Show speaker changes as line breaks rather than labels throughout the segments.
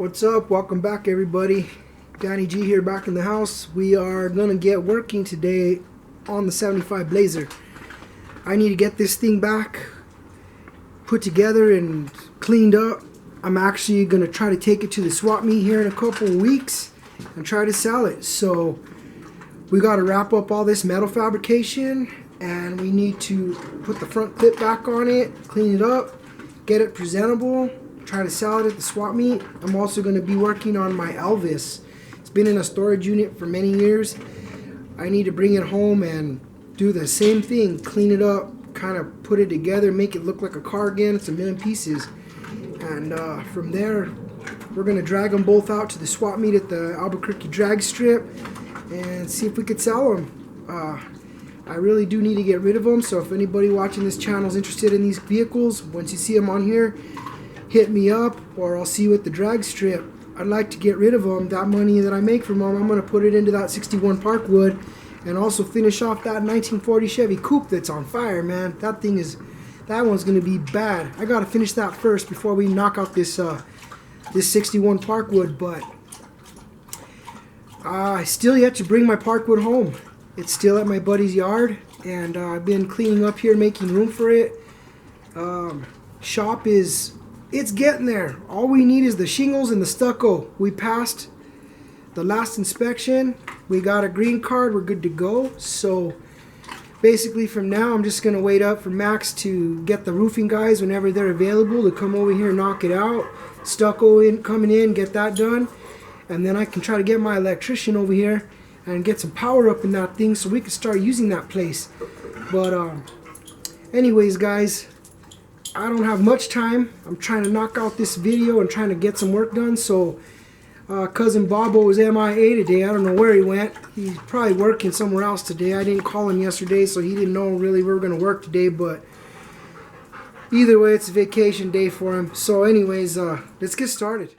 What's up? Welcome back, everybody. Danny G here, back in the house. We are gonna get working today on the 75 Blazer. I need to get this thing back put together and cleaned up. I'm actually gonna try to take it to the swap meet here in a couple of weeks and try to sell it. So we got to wrap up all this metal fabrication, and we need to put the front clip back on it, clean it up, get it presentable, try to sell it at the swap meet. I'm also going to be working on my Elvis. It's been in a storage unit for many years. I need to bring it home and do the same thing, clean it up, kind of put it together, make it look like a car again. It's a million pieces. And from there, we're going to drag them both out to the swap meet at the Albuquerque drag strip and see if we could sell them. I really do need to get rid of them, so if anybody watching this channel is interested in these vehicles, once you see them on here, hit me up, or I'll see you at the drag strip. I'd like to get rid of them. That money that I make from them, I'm going to put it into that 61 Parkwood and also finish off that 1940 Chevy Coupe that's on fire, man. That one's going to be bad. I got to finish that first before we knock out this 61 Parkwood, but I still yet to bring my Parkwood home. It's still at my buddy's yard, and I've been cleaning up here, making room for it. Shop it's getting there. All we need is the shingles and the stucco. We passed the last inspection. We got a green card. We're good to go. So basically from now, I'm just going to wait up for Max to get the roofing guys whenever they're available to come over here and knock it out. Stucco coming in, get that done. And then I can try to get my electrician over here and get some power up in that thing so we can start using that place. But anyways, guys, I don't have much time. I'm trying to knock out this video and trying to get some work done. So cousin Bobo was MIA today. I don't know where he went. He's probably working somewhere else today. I didn't call him yesterday, so he didn't know really we were going to work today. But either way, it's a vacation day for him. So anyways, let's get started.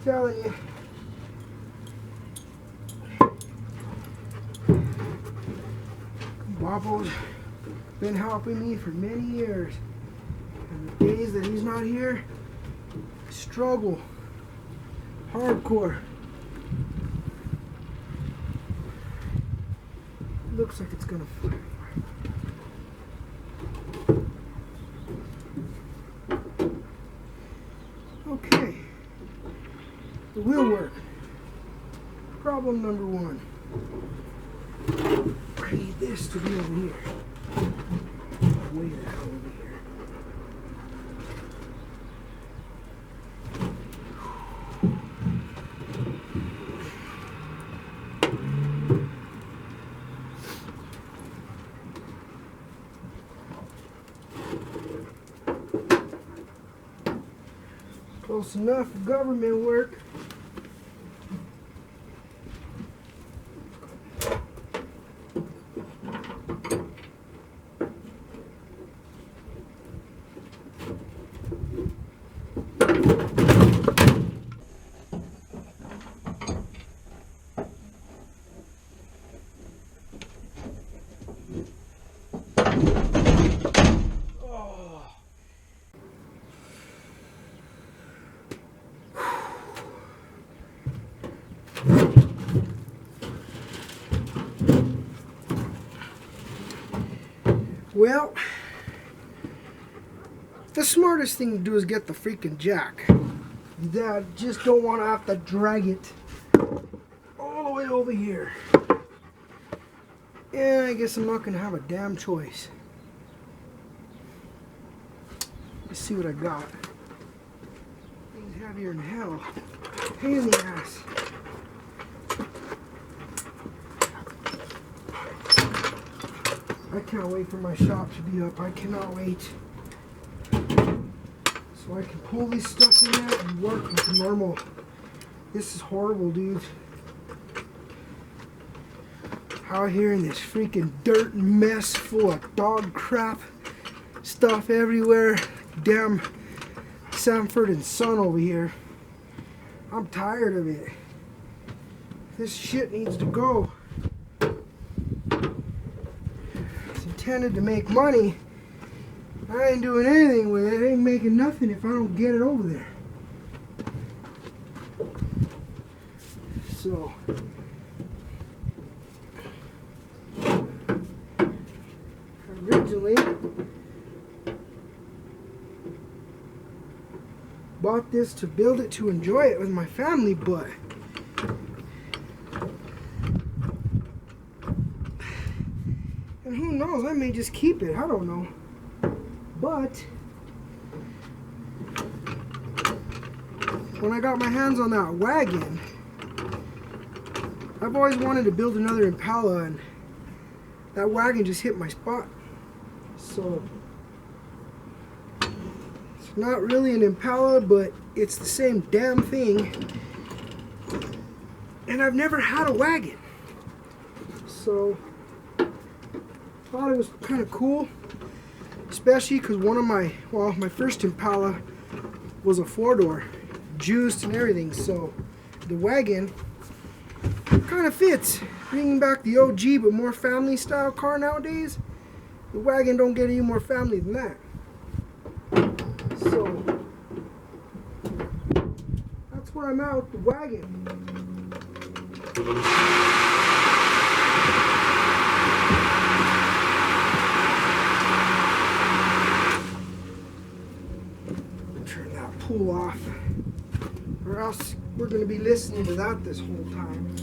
Telling you. Bobo's been helping me for many years, and the days that he's not here, I struggle hardcore. Looks like it's gonna fly. Okay, the wheel work. Problem number one. I need this to be over here. Way the hell over here. Close enough for government work. Well, the smartest thing to do is get the freaking jack. I just don't want to have to drag it all the way over here. Yeah, I guess I'm not going to have a damn choice. Let's see what I got. Thing's heavier than hell. Pain in the ass. I can't wait for my shop to be up. I cannot wait. So I can pull this stuff in there and work like normal. This is horrible, dude. Out here in this freaking dirt mess full of dog crap. Stuff everywhere. Damn Sanford and Son over here. I'm tired of it. This shit needs to go. Intended to make money. I ain't doing anything with it. I ain't making nothing if I don't get it over there. So originally bought this to build it to enjoy it with my family, but and who knows, I may just keep it, I don't know. But when I got my hands on that wagon, I've always wanted to build another Impala, and that wagon just hit my spot. So it's not really an Impala, but it's the same damn thing. And I've never had a wagon, so thought it was kind of cool, especially because one of my first Impala was a 4-door, juiced and everything. So the wagon kind of fits, bringing back the OG but more family style car nowadays. The wagon don't get any more family than that. So that's where I'm at with the wagon. Turn that pool off, or else we're going to be listening to that this whole time.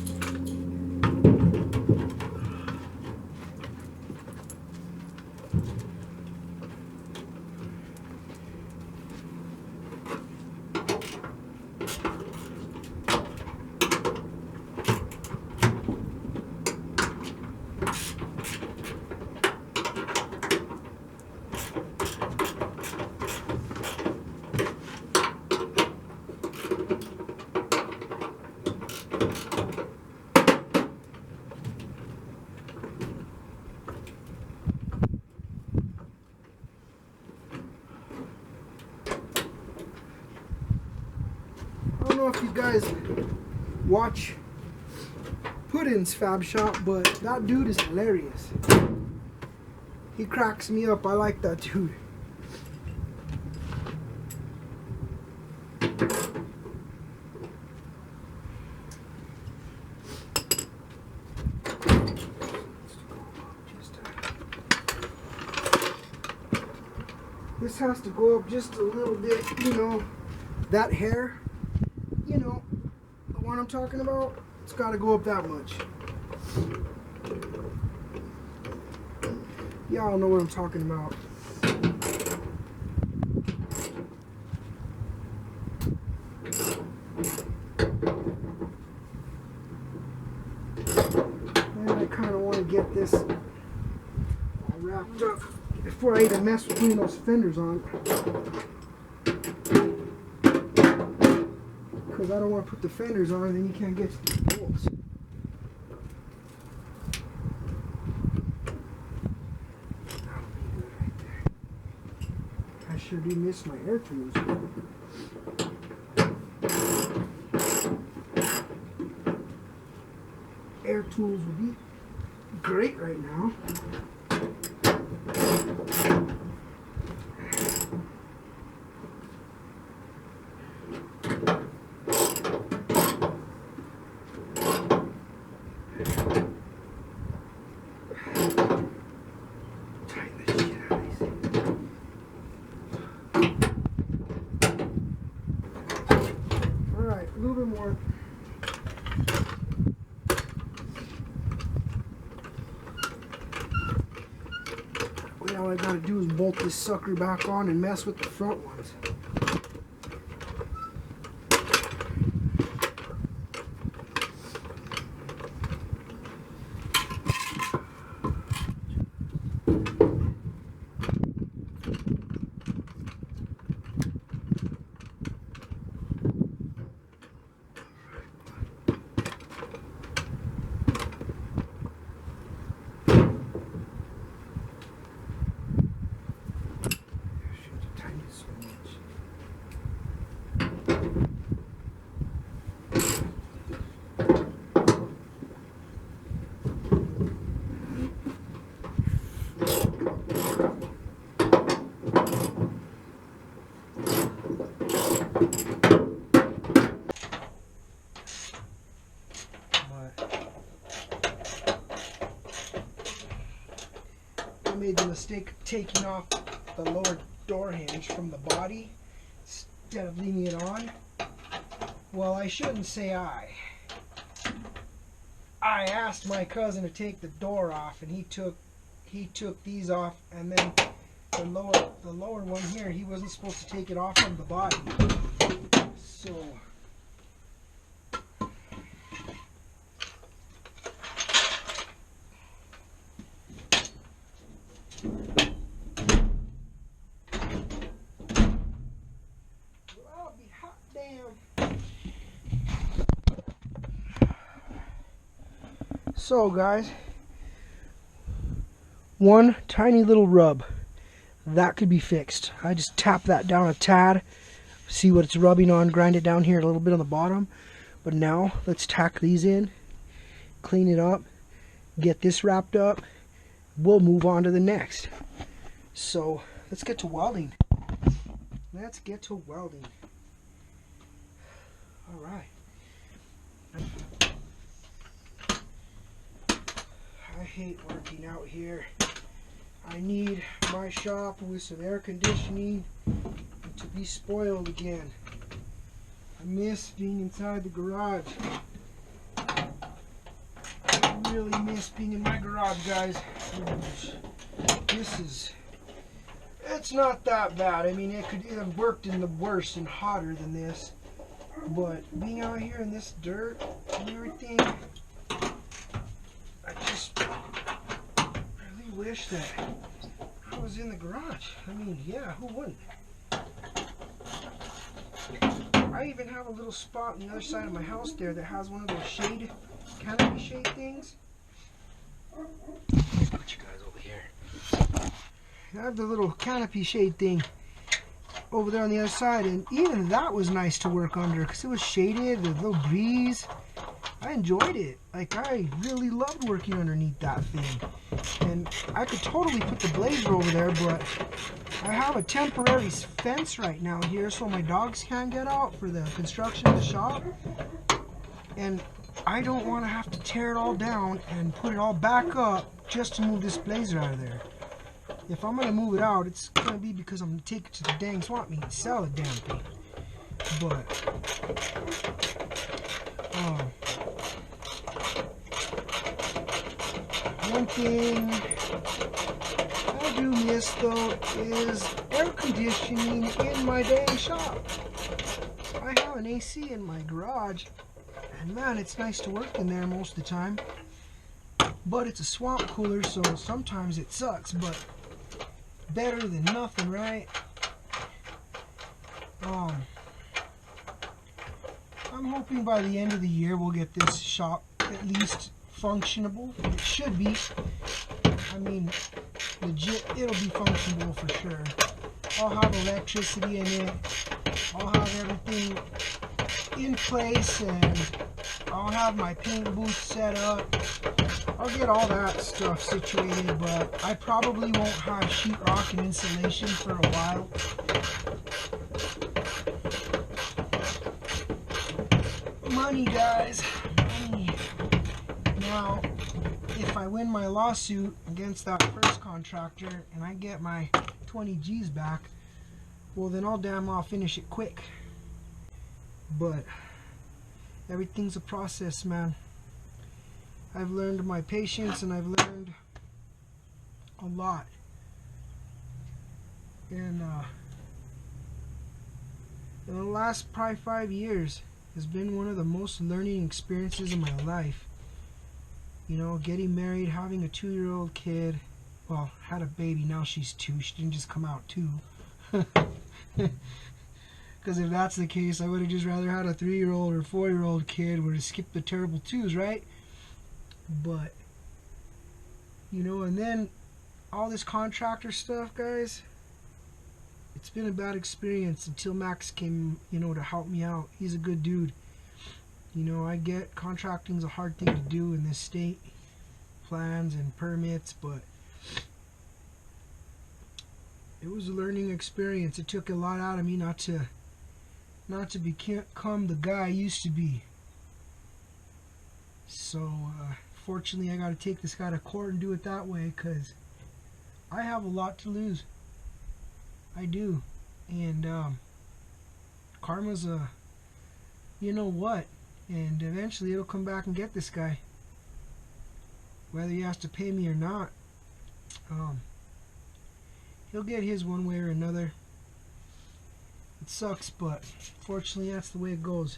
I don't know if you guys watch Puddin's Fab Shop, but that dude is hilarious. He cracks me up. I like that dude. This has to go up just a little bit, you know, that hair, you know, the one I'm talking about, it's got to go up that much. Y'all know what I'm talking about. And I kind of want to get this all wrapped up before I even mess with putting those fenders on. Because I don't want to put the fenders on and then you can't get to the bolts. I sure do miss my air tools. Air tools would be great right now. A little bit more. Well, all I gotta do is bolt this sucker back on and mess with the front ones. I made the mistake of taking off the lower door hinge from the body instead of leaving it on. Well, I shouldn't say I asked my cousin to take the door off, and he took these off, and then the lower one here, he wasn't supposed to take it off from the body. So I'll be hot damn. So guys, one tiny little rub that could be fixed. I just tap that down a tad, see what it's rubbing on, grind it down here a little bit on the bottom. But now let's tack these in, clean it up, get this wrapped up. We'll move on to the next. So let's get to welding. Let's get to welding. All right. I hate working out here. I need my shop with some air conditioning to be spoiled again. I miss being inside the garage. I really miss being in my garage, guys. It's not that bad. I mean, it could have worked in the worse and hotter than this. But being out here in this dirt and everything, I just really wish that I was in the garage. I mean, yeah, who wouldn't? I even have a little spot on the other side of my house there that has one of those shade, canopy shade things. Let's put you guys over here. I have the little canopy shade thing over there on the other side, and even that was nice to work under because it was shaded, the little breeze. I enjoyed it. Like, I really loved working underneath that thing. And I could totally put the blazer over there, but I have a temporary fence right now here so my dogs can't get out for the construction of the shop. And I don't want to have to tear it all down and put it all back up just to move this blazer out of there. If I'm going to move it out, it's going to be because I'm going to take it to the dang swap meet and sell the damn thing. But one thing I do miss though is air conditioning in my dang shop. I have an AC in my garage, and man, it's nice to work in there most of the time. But it's a swamp cooler, so sometimes it sucks, but better than nothing, right? I'm hoping by the end of the year we'll get this shop at least functionable. It should be. I mean, legit, it'll be functionable for sure. I'll have electricity in it. I'll have everything in place, and I'll have my paint booth set up. I'll get all that stuff situated, but I probably won't have sheetrock and insulation for a while. Money, guys, money. Now, if I win my lawsuit against that first contractor and I get my 20 G's back, well then I'll finish it quick. But everything's a process, man. I've learned my patience, and I've learned a lot. And in the last probably 5 years has been one of the most learning experiences of my life. You know, getting married, having a 2-year-old kid. Well, had a baby, now she's 2. She didn't just come out 2. Because if that's the case, I would have just rather had a 3-year-old or 4-year-old kid, would have skipped the terrible 2s, right? But, you know, and then all this contractor stuff, guys, it's been a bad experience until Max came, you know, to help me out. He's a good dude. You know, I get contracting's a hard thing to do in this state, plans and permits, but it was a learning experience. It took a lot out of me not to become the guy I used to be. So, fortunately, I got to take this guy to court and do it that way, because I have a lot to lose. I do. And karma's a you know what, and eventually it'll come back and get this guy, whether he has to pay me or not. He'll get his one way or another. It sucks, but fortunately that's the way it goes.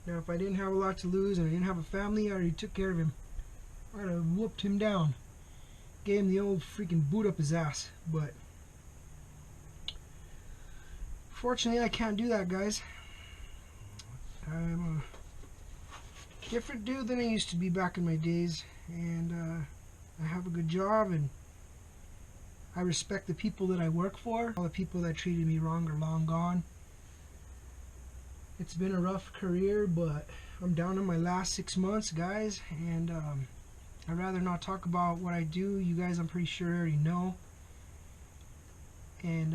Now if I didn't have a lot to lose and I didn't have a family, I already took care of him. I'd have whooped him down, gave him the old freaking boot up his ass, but fortunately I can't do that, guys. I'm a different dude than I used to be back in my days, and I have a good job, and I respect the people that I work for. All the people that treated me wrong are long gone. It's been a rough career, but I'm down to my last 6 months, guys, and I'd rather not talk about what I do. You guys, I'm pretty sure already know. And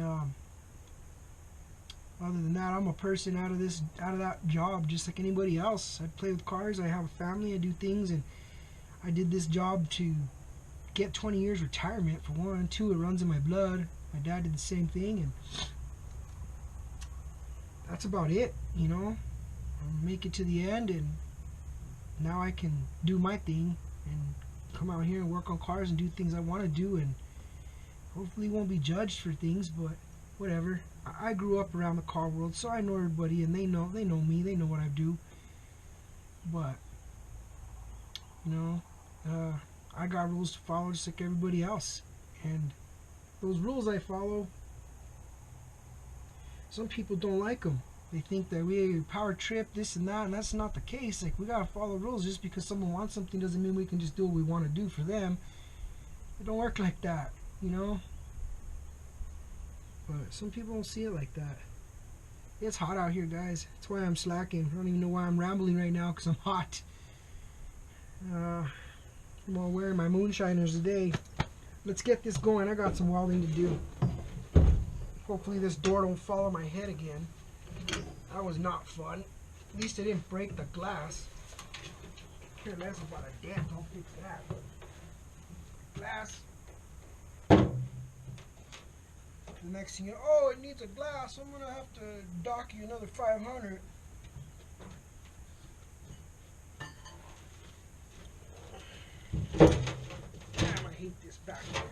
other than that, I'm a person out of that job, just like anybody else. I play with cars, I have a family, I do things, and I did this job to get 20 years retirement, for one. Two, it runs in my blood. My dad did the same thing, and that's about it, you know. I'll make it to the end, and now I can do my thing and come out here and work on cars and do things I want to do, and hopefully won't be judged for things, but whatever. I grew up around the car world, so I know everybody, and they know me, they know what I do. But you know, I got rules to follow just like everybody else, and those rules I follow, some people don't like them. They think that we power trip this and that, and that's not the case. Like, we gotta follow rules. Just because someone wants something doesn't mean we can just do what we want to do for them. It don't work like that, you know. But some people don't see it like that. It's hot out here, guys. That's why I'm slacking. I don't even know why I'm rambling right now, because I'm hot. I'm all wearing my moonshiners today. Let's get this going. I got some welding to do. Hopefully this door don't fall on my head again. That was not fun. At least I didn't break the glass. Care less about a dent. Don't fix that. Glass. The next thing you know, oh, it needs a glass. I'm gonna have to dock you another 500. Damn, I hate this back there.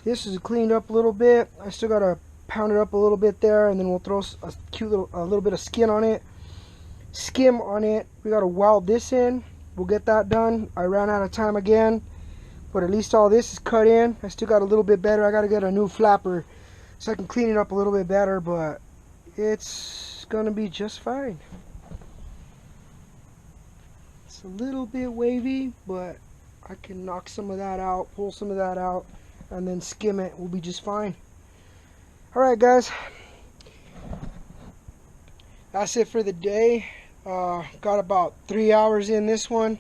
This is cleaned up a little bit. I still gotta pound it up a little bit there, and then we'll throw a little bit of skim on it. We gotta weld this in. We'll get that done. I ran out of time again, but at least all this is cut in. I still got a little bit better. I gotta get a new flapper so I can clean it up a little bit better, but it's gonna be just fine. It's a little bit wavy, but I can knock some of that out, pull some of that out, and then skim it. We'll be just fine. Alright guys, that's it for the day. Got about 3 hours in this one.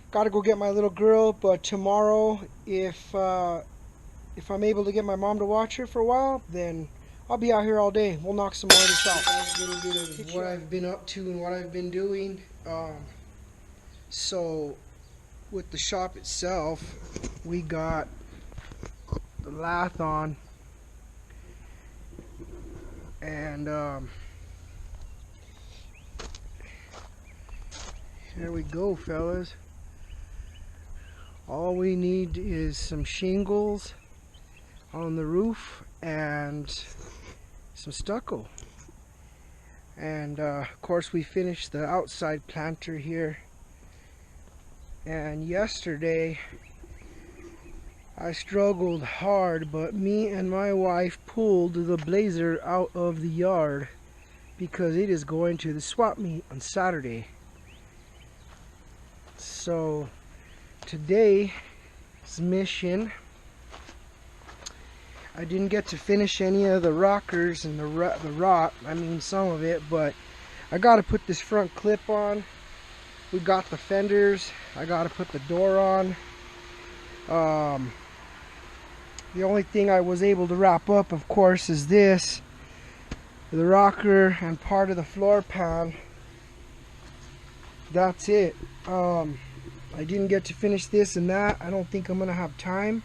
Gotta go get my little girl, but tomorrow, if I'm able to get my mom to watch her for a while, then I'll be out here all day. We'll knock some more of this out. That's a little bit of what I've been up to and what I've been doing. So with the shop itself, we got the lathe on, and here we go, fellas. All we need is some shingles on the roof and some stucco, and of course we finished the outside planter here. And yesterday I struggled hard, but me and my wife pulled the Blazer out of the yard because it is going to the swap meet on Saturday. So today's mission, I didn't get to finish any of the rockers and the rot, I mean some of it, but I got to put this front clip on. We got the fenders. I got to put the door on. The only thing I was able to wrap up, of course, is this, the rocker and part of the floor pan. That's it. I didn't get to finish this and that. I don't think I'm gonna have time.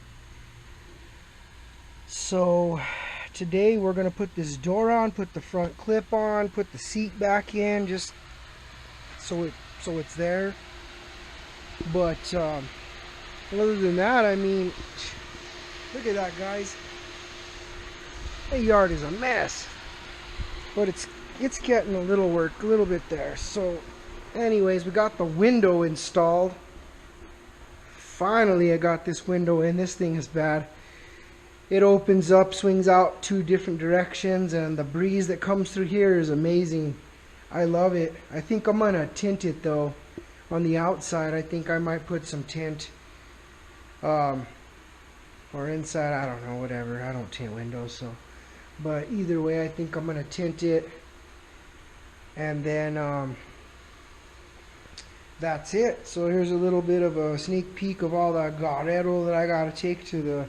So today we're gonna put this door on, put the front clip on, put the seat back in, just so it's there. But other than that, I mean, look at that, guys. The yard is a mess, but it's getting a little bit there. So anyways, we got the window installed. Finally I got this window in. This thing is bad. It opens up, swings out 2 different directions, and the breeze that comes through here is amazing. I love it. I think I'm gonna tint it though. On the outside, I think I might put some tint. Or inside, I don't know, whatever. I don't tint windows, so. But either way, I think I'm gonna tint it. And then that's it. So here's a little bit of a sneak peek of all the guerrero that I gotta take to the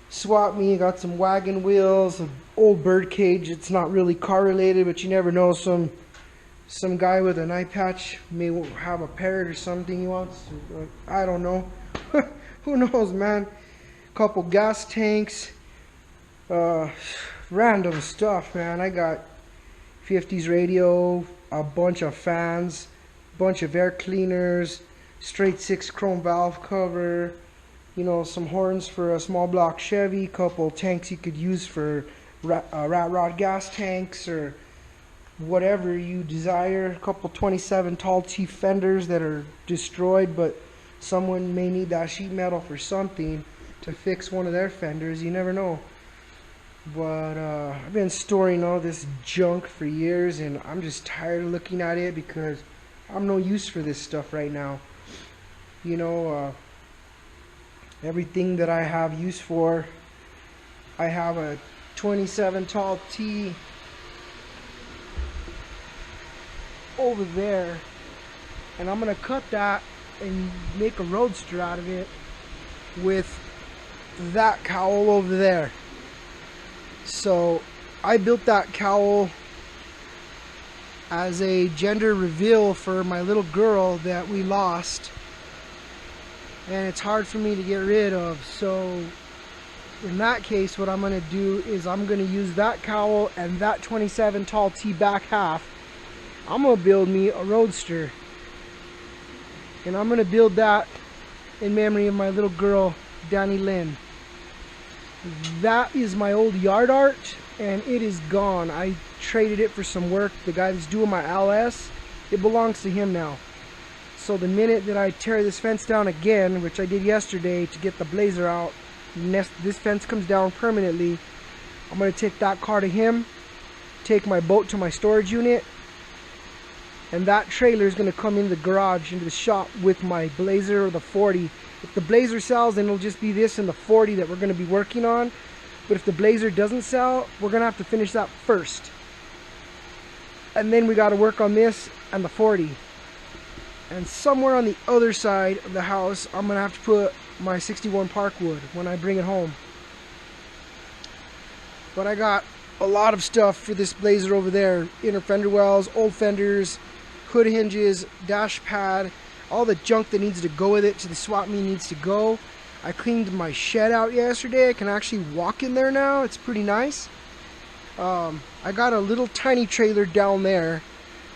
swap meet. Got some wagon wheels, an old bird cage. It's not really car related, but you never know. Some guy with an eye patch may have a parrot or something he wants. I don't know. Who knows, man? Couple gas tanks, random stuff, man. I got 50s radio, a bunch of fans, bunch of air cleaners, straight 6 chrome valve cover, you know, some horns for a small block Chevy, couple tanks you could use for rat rod gas tanks or whatever you desire, a couple 27 tall T fenders that are destroyed, but someone may need that sheet metal for something to fix one of their fenders. You never know. But I've been storing all this junk for years, and I'm just tired of looking at it because I'm no use for this stuff right now. You know, everything that I have use for, I have a 27 tall T over there, and I'm gonna cut that and make a roadster out of it with that cowl over there. So I built that cowl as a gender reveal for my little girl that we lost, and it's hard for me to get rid of. So in that case, what I'm gonna do is I'm gonna use that cowl and that 27 tall T back half. I'm gonna build me a roadster, and I'm gonna build that in memory of my little girl, Danny Lynn. That is my old yard art, and it is gone. I traded it for some work. The guy that's doing my LS, it belongs to him now. So the minute that I tear this fence down again, which I did yesterday to get the blazer out, this fence comes down permanently. I'm going to take that car to him, take my boat to my storage unit, and that trailer is going to come in the garage, into the shop with my blazer or the 40. If the blazer sells, then it'll just be this and the 40 that we're going to be working on. But if the blazer doesn't sell, we're going to have to finish that first. And then we got to work on this and the 40. And somewhere on the other side of the house, I'm going to have to put my 61 Parkwood when I bring it home. But I got a lot of stuff for this blazer over there. Inner fender wells, old fenders, hood hinges, dash pad, all the junk that needs to go with it to the swap meet needs to go. I cleaned my shed out yesterday. I can actually walk in there now. It's pretty nice. I got a little tiny trailer down there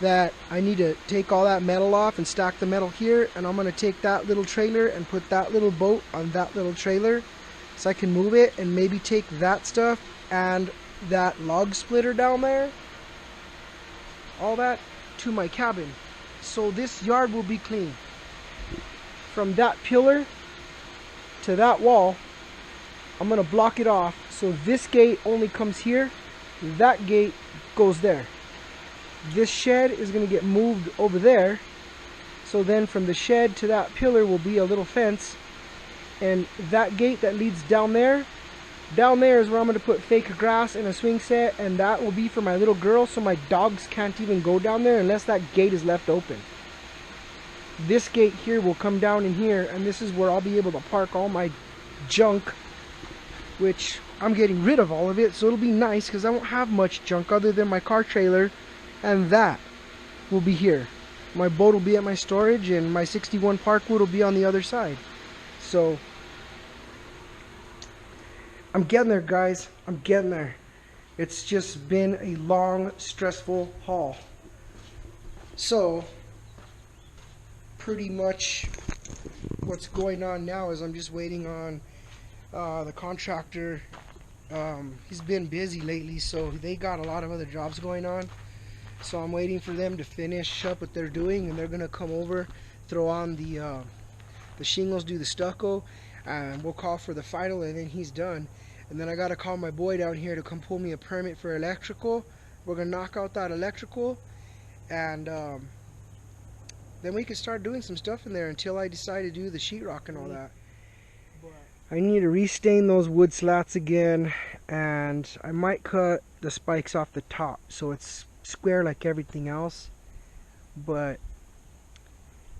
that I need to take all that metal off and stack the metal here, and I'm going to take that little trailer and put that little boat on that little trailer so I can move it, and maybe take that stuff and that log splitter down there, all that, to my cabin. So this yard will be clean. From that pillar to that wall, I'm going to block it off so this gate only comes here, that gate goes there. This shed is going to get moved over there, so then from the shed to that pillar will be a little fence, and that gate that leads down there is where I'm going to put fake grass and a swing set, and that will be for my little girl, so my dogs can't even go down there unless that gate is left open. This gate here will come down in here, and this is where I'll be able to park all my junk, which I'm getting rid of all of it, so it'll be nice because I won't have much junk other than my car trailer, and that will be here. My boat will be at my storage, and my 61 Parkwood will be on the other side. So I'm getting there, guys. I'm getting there. It's just been a long, stressful haul. So pretty much what's going on now is I'm just waiting on the contractor. He's been busy lately, so they got a lot of other jobs going on. So I'm waiting for them to finish up what they're doing, and they're gonna come over, throw on the shingles, do the stucco, and we'll call for the final, and then he's done. And then I gotta call my boy down here to come pull me a permit for electrical. We're gonna knock out that electrical, and then we can start doing some stuff in there until I decide to do the sheetrock and all that. I need to restain those wood slats again, and I might cut the spikes off the top so it's square like everything else. But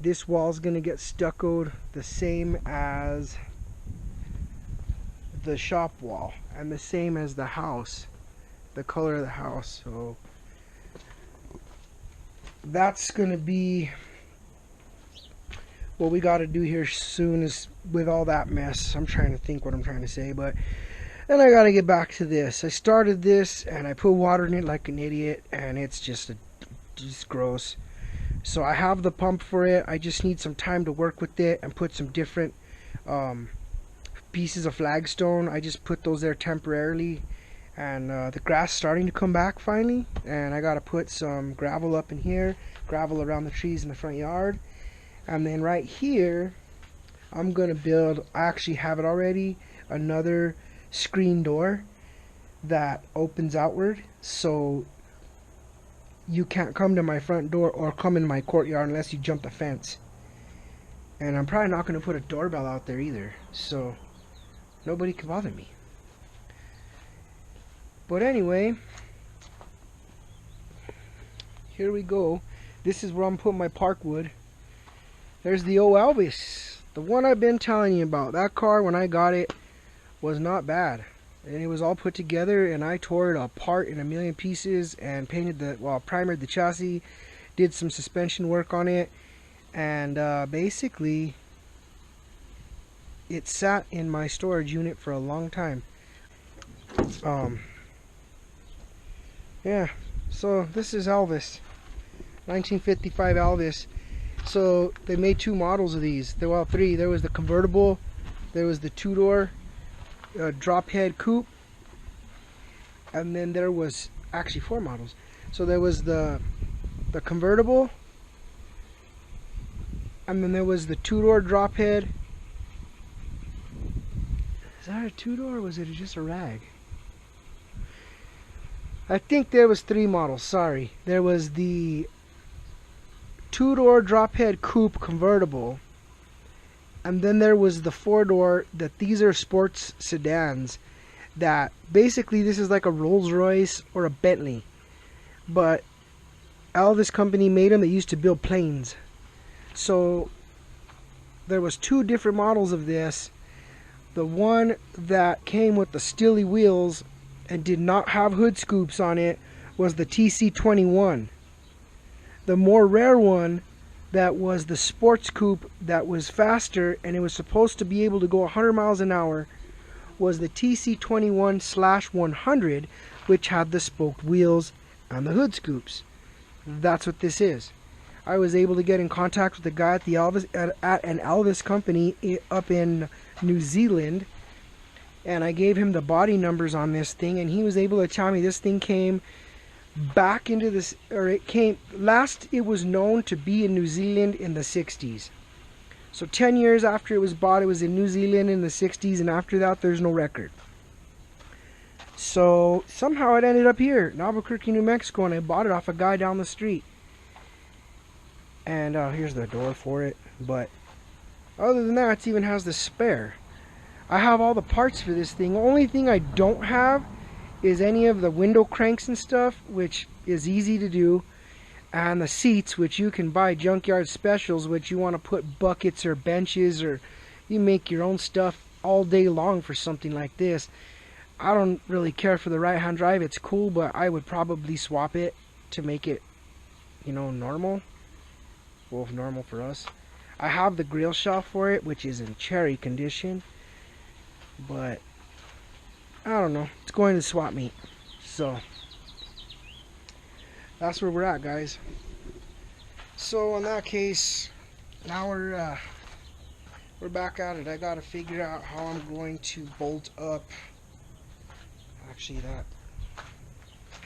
this wall's gonna get stuccoed the same as the shop wall and the same as the house, the color of the house. So that's gonna be what we got to do here soon, is with all that mess. I'm trying to think what I'm trying to say, but then I got to get back to this. I started this and I put water in it like an idiot, and it's just gross. So I have the pump for it. I just need some time to work with it and put some different pieces of flagstone. I just put those there temporarily, and the grass is starting to come back finally, and I got to put some gravel up in here, gravel around the trees in the front yard. And then right here I'm gonna build, I actually have it already, another screen door that opens outward, so you can't come to my front door or come in my courtyard unless you jump the fence. And I'm probably not gonna put a doorbell out there either, so nobody can bother me. But anyway, here we go. This is where I'm putting my Parkwood. There's the old Elvis, the one I've been telling you about. That car, when I got it, was not bad. And it was all put together, and I tore it apart in a million pieces and painted primered the chassis, did some suspension work on it, and basically it sat in my storage unit for a long time. Yeah, so this is Elvis, 1955 Elvis. So they made two models of these. Well, three. There was the convertible, there was the two-door, drop head coupe, and then there was actually 4 models. So there was the convertible, and then there was the 2-door drop head. Is that a 2-door or was it just a rag? I think there was 3 models, sorry. There was the 2-door drop head coupe convertible, and then there was the 4-door, that these are sports sedans, that basically this is like a Rolls Royce or a Bentley, but Elvis company made them. They used to build planes. So there was 2 different models of this. The one that came with the Steely wheels and did not have hood scoops on it was the TC21. The more rare one, that was the sports coupe that was faster and it was supposed to be able to go 100 miles an hour, was the TC21/100, which had the spoked wheels and the hood scoops. That's what this is. I was able to get in contact with the guy at the at an Elvis company up in New Zealand, and I gave him the body numbers on this thing, and he was able to tell me this thing came back into this, or it came last it was known to be in New Zealand in the 60s. So 10 years after it was bought, it was in New Zealand in the 60s, and after that there's no record. So somehow it ended up here in Albuquerque, New Mexico, and I bought it off a guy down the street. And here's the door for it. But other than that, it even has the spare. I have all the parts for this thing. The only thing I don't have is any of the window cranks and stuff, which is easy to do, and the seats, which you can buy junkyard specials, which you want to put buckets or benches, or you make your own stuff all day long for something like this. I don't really care for the right hand drive. It's cool, but I would probably swap it to make it, you know, normal. Well, normal for us. I have the grill shelf for it, which is in cherry condition, but I don't know. It's going to swap meet. So that's where we're at, guys. So in that case, now we're back at it. I gotta figure out how I'm going to bolt up. Actually, that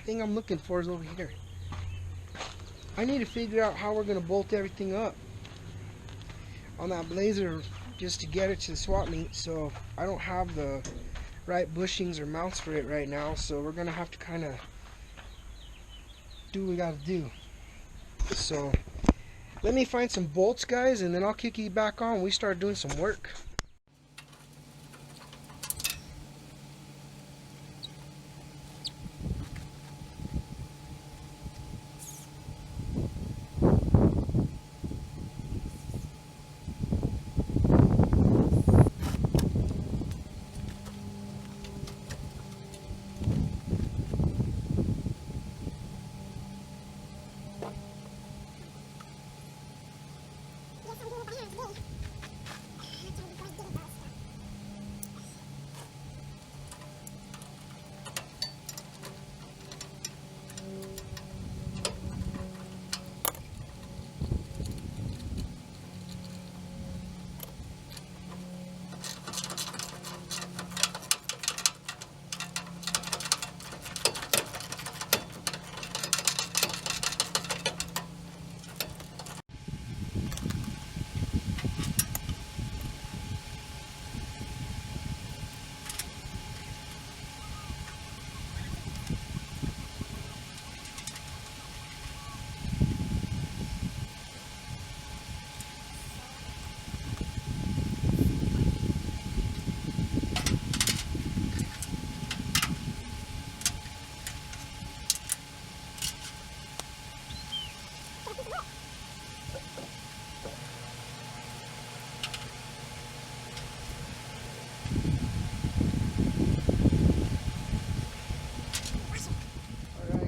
thing I'm looking for is over here. I need to figure out how we're gonna bolt everything up on that Blazer just to get it to the swap meet. So I don't have the right bushings or mounts for it right now, so we're gonna have to kind of do what we gotta do. So let me find some bolts, guys, and then I'll kick you back on. We start doing some work.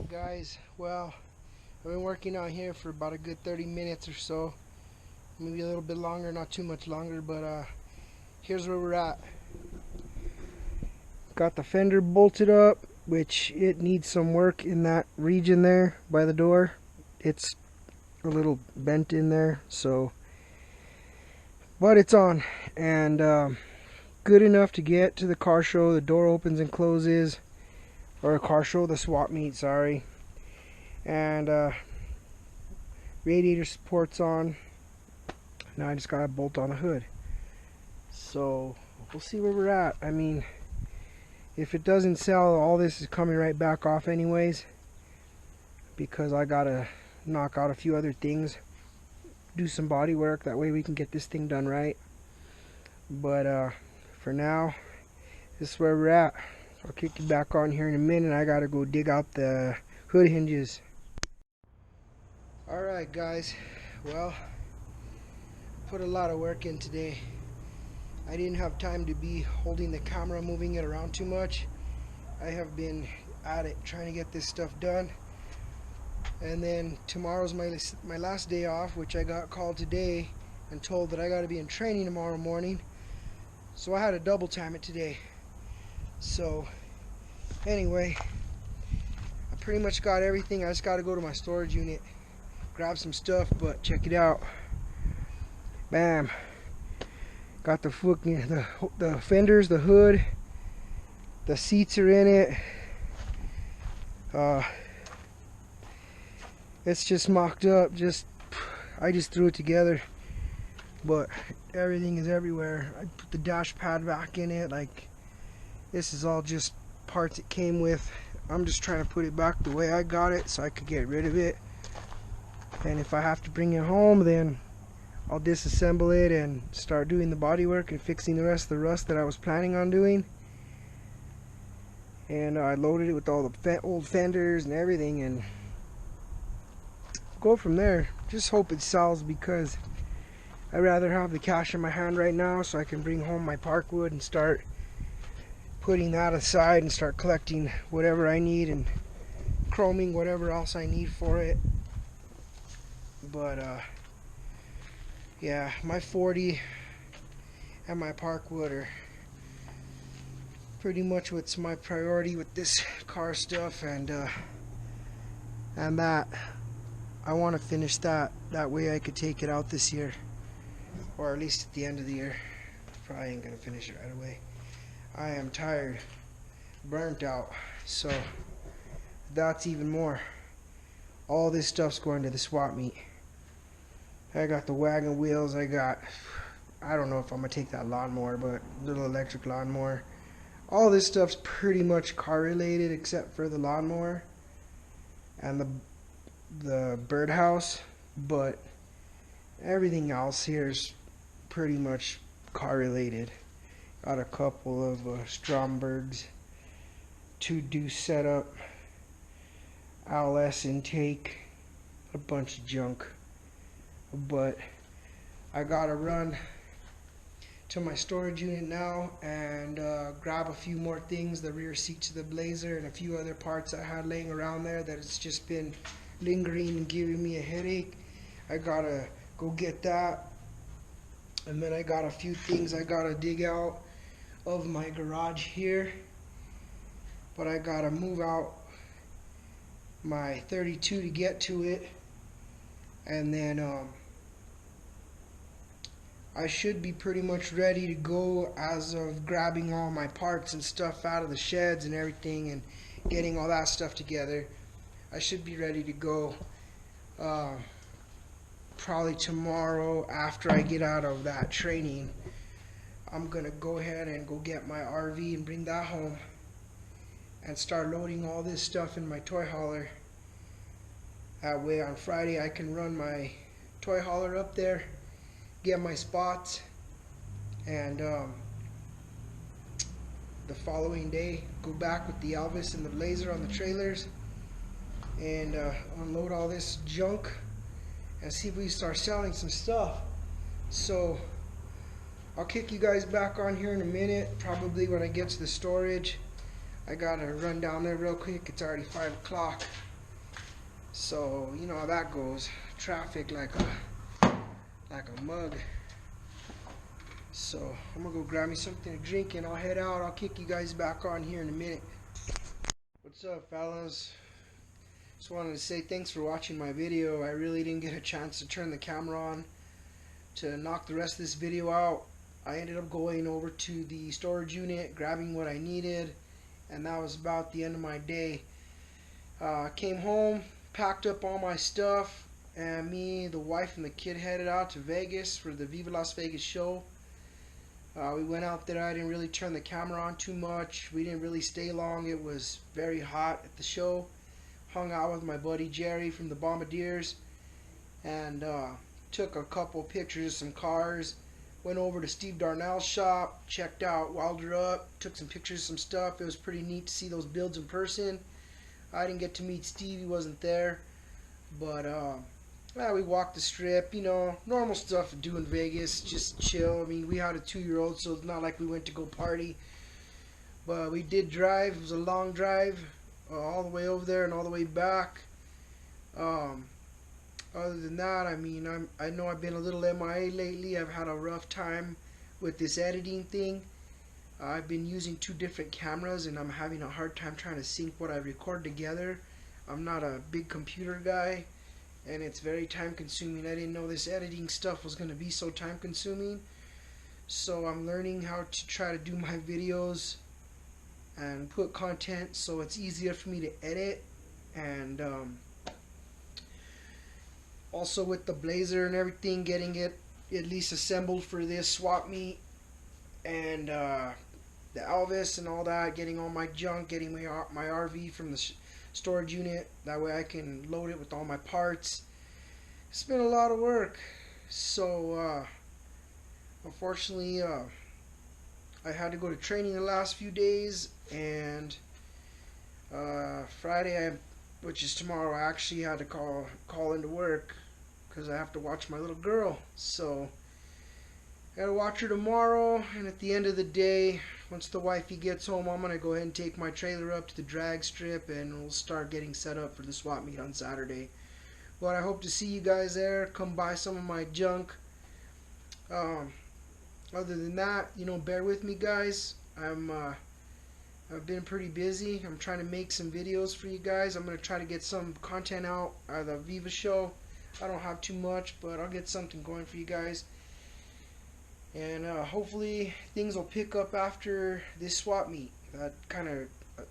Guys, well, I've been working out here for about a good 30 minutes or so, maybe a little bit longer, not too much longer, but here's where we're at. Got the fender bolted up, which it needs some work in that region there by the door. It's a little bent in there, so, but it's on. And good enough to get to the car show. The door opens and closes, or a car show, the swap meet, sorry. And radiator support's on. Now I just gotta bolt on the hood. So we'll see where we're at. I mean, if it doesn't sell, all this is coming right back off anyways, because I gotta knock out a few other things, do some body work, that way we can get this thing done right. But for now, this is where we're at. I'll kick you back on here in a minute. I gotta go dig out the hood hinges. Alright guys, well, put a lot of work in today. I didn't have time to be holding the camera, moving it around too much. I have been at it trying to get this stuff done. And then tomorrow's my last day off, which I got called today and told that I got to be in training tomorrow morning. So I had to double time it today. So anyway, I pretty much got everything. I just got to go to my storage unit, grab some stuff, but check it out. Bam. Got the fucking the fenders, the hood, the seats are in it. It's just mocked up. I just threw it together, but everything is everywhere. I put the dash pad back in it. Like, this is all just parts it came with. I'm just trying to put it back the way I got it so I could get rid of it. And if I have to bring it home, then I'll disassemble it and start doing the body work and fixing the rest of the rust that I was planning on doing. And I loaded it with all the old fenders and everything, and go from there. Just hope it sells, because I'd rather have the cash in my hand right now so I can bring home my park wood and start putting that aside and start collecting whatever I need and chroming whatever else I need for it. But yeah, my 40 and my park wood are pretty much what's my priority with this car stuff, and that I want to finish that way I could take it out this year, or at least at the end of the year. Probably ain't gonna finish it right away. I am tired, burnt out, so that's even more. All this stuff's going to the swap meet. I got the wagon wheels, I don't know if I'm gonna take that lawnmower, but little electric lawnmower. All this stuff's pretty much car related except for the lawnmower and the birdhouse, but everything else here is pretty much car related. Got a couple of Strombergs, 2 deuce setup, LS intake, a bunch of junk. But I gotta run to my storage unit now and grab a few more things, the rear seat to the Blazer and a few other parts I had laying around there that it's just been lingering and giving me a headache. I gotta go get that. And then I got a few things I gotta dig out of my garage here, but I gotta move out my 32 to get to it. And then I should be pretty much ready to go as of grabbing all my parts and stuff out of the sheds and everything and getting all that stuff together. I should be ready to go probably tomorrow after I get out of that training. I'm gonna go ahead and go get my RV and bring that home and start loading all this stuff in my toy hauler. That way on Friday I can run my toy hauler up there, get my spots, and the following day go back with the Elvis and the Blazer on the trailers and unload all this junk and see if we start selling some stuff. So I'll kick you guys back on here in a minute, probably when I get to the storage. I gotta run down there real quick. It's already 5 o'clock. So you know how that goes. Traffic like a mug. So I'm gonna go grab me something to drink and I'll head out. I'll kick you guys back on here in a minute. What's up, fellas? Just wanted to say thanks for watching my video. I really didn't get a chance to turn the camera on to knock the rest of this video out. I ended up going over to the storage unit, grabbing what I needed, and that was about the end of my day. Came home, packed up all my stuff, and me, the wife, and the kid headed out to Vegas for the Viva Las Vegas show. We went out there. I didn't really turn the camera on too much. We didn't really stay long. It was very hot at the show. Hung out with my buddy Jerry from the Bombardiers, and took a couple pictures of some cars. Went over to Steve Darnell's shop, checked out Wilder Up, took some pictures of some stuff. It was pretty neat to see those builds in person. I didn't get to meet Steve, he wasn't there. But we walked the strip, you know, normal stuff to do in Vegas, just chill. I mean, we had a 2-year-old, so it's not like we went to go party. But we did drive. It was a long drive, all the way over there and all the way back. Other than that, I mean, I know I've been a little MIA lately. I've had a rough time with this editing thing. I've been using 2 different cameras, and I'm having a hard time trying to sync what I record together. I'm not a big computer guy, and it's very time consuming. I didn't know this editing stuff was going to be so time consuming. So I'm learning how to try to do my videos and put content so it's easier for me to edit. And also with the Blazer and everything, getting it at least assembled for this swap meet, and the Elvis and all that, getting all my junk, getting my RV from the storage unit. That way I can load it with all my parts. It's been a lot of work. So unfortunately I had to go to training the last few days, and Friday, which is tomorrow, I actually had to call into work because I have to watch my little girl. So I gotta watch her tomorrow, and at the end of the day, once the wifey gets home, I'm gonna go ahead and take my trailer up to the drag strip, and we'll start getting set up for the swap meet on Saturday. But I hope to see you guys there. Come buy some of my junk. Other than that, you know, bear with me, guys. I've been pretty busy. I'm trying to make some videos for you guys. I'm gonna try to get some content out of the Viva show. I don't have too much, but I'll get something going for you guys. And hopefully things will pick up after this swap meet. That kind of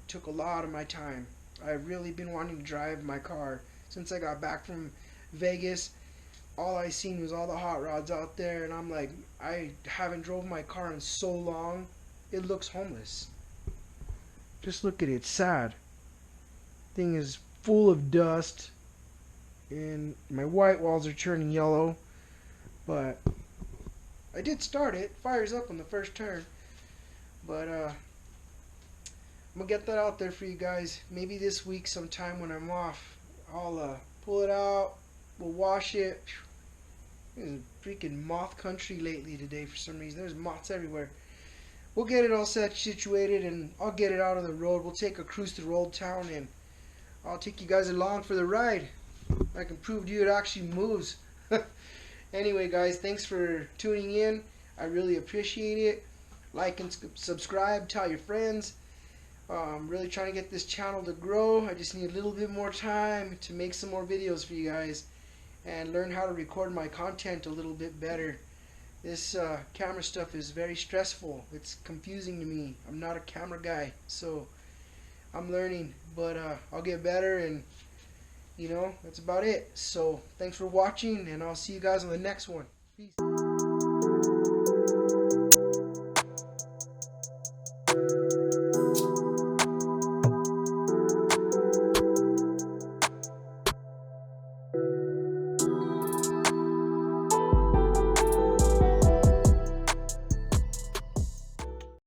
took a lot of my time. I've really been wanting to drive my car since I got back from Vegas. All I seen was all the hot rods out there, and I'm like, I haven't drove my car in so long. It looks homeless. Just look at it, it's sad. Thing is full of dust, and my white walls are turning yellow. But I did start it. Fires up on the first turn. But I'm gonna get that out there for you guys. Maybe this week sometime when I'm off, I'll pull it out. We'll wash it. It's freaking moth country lately today for some reason. There's moths everywhere. We'll get it all situated, and I'll get it out of the road. We'll take a cruise through Old Town, and I'll take you guys along for the ride. I can prove to you it actually moves. Anyway, guys, thanks for tuning in. I really appreciate it. Like and subscribe. Tell your friends. I'm really trying to get this channel to grow. I just need a little bit more time to make some more videos for you guys and learn how to record my content a little bit better. This camera stuff is very stressful. It's confusing to me. I'm not a camera guy, so I'm learning, but I'll get better, and you know, that's about it. So thanks for watching, and I'll see you guys on the next one. Peace.